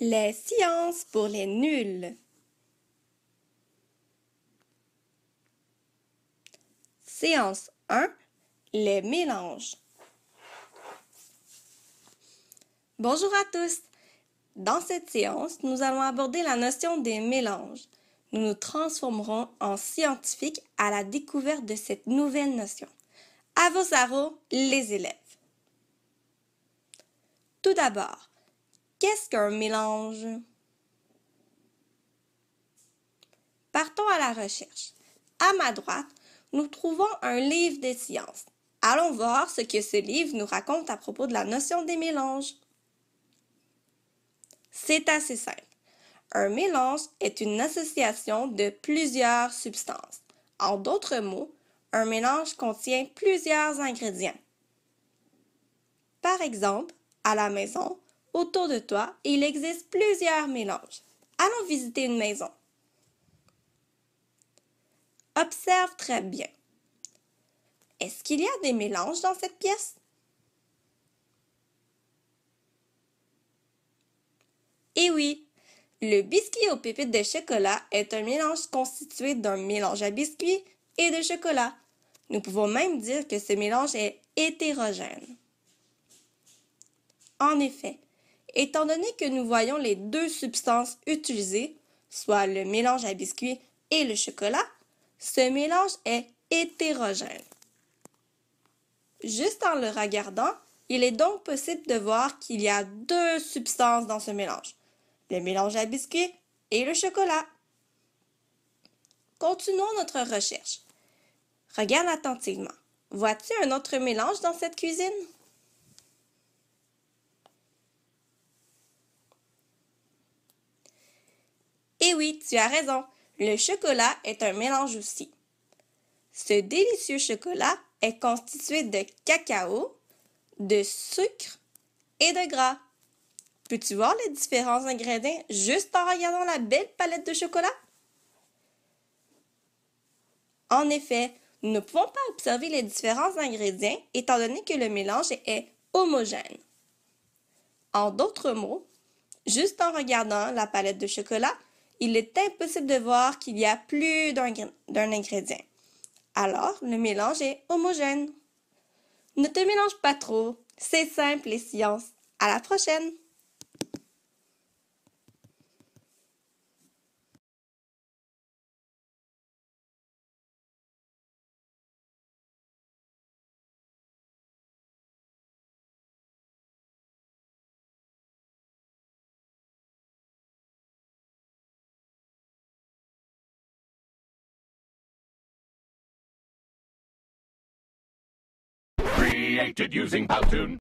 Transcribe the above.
Les sciences pour les nuls. Séance 1. Les mélanges. Bonjour à tous. Dans cette séance, nous allons aborder la notion des mélanges. Nous nous transformerons en scientifiques à la découverte de cette nouvelle notion. À vos arrows, les élèves. Tout d'abord, qu'est-ce qu'un mélange? Partons à la recherche. À ma droite, nous trouvons un livre des sciences. Allons voir ce que ce livre nous raconte à propos de la notion des mélanges. C'est assez simple. Un mélange est une association de plusieurs substances. En d'autres mots, un mélange contient plusieurs ingrédients. Par exemple, à la maison, autour de toi, il existe plusieurs mélanges. Allons visiter une maison. Observe très bien. Est-ce qu'il y a des mélanges dans cette pièce? Eh oui, le biscuit aux pépites de chocolat est un mélange constitué d'un mélange à biscuits et de chocolat. Nous pouvons même dire que ce mélange est hétérogène. En effet, étant donné que nous voyons les deux substances utilisées, soit le mélange à biscuits et le chocolat, ce mélange est hétérogène. Juste en le regardant, il est donc possible de voir qu'il y a deux substances dans ce mélange, le mélange à biscuits et le chocolat. Continuons notre recherche. Regarde attentivement. Vois-tu un autre mélange dans cette cuisine? Eh oui, tu as raison, le chocolat est un mélange aussi. Ce délicieux chocolat est constitué de cacao, de sucre et de gras. Peux-tu voir les différents ingrédients juste en regardant la belle palette de chocolat? En effet, nous ne pouvons pas observer les différents ingrédients étant donné que le mélange est homogène. En d'autres mots, juste en regardant la palette de chocolat, il est impossible de voir qu'il y a plus d'un ingrédient. Alors, le mélange est homogène. Ne te mélange pas trop. C'est simple, les sciences. À la prochaine! Created using Powtoon.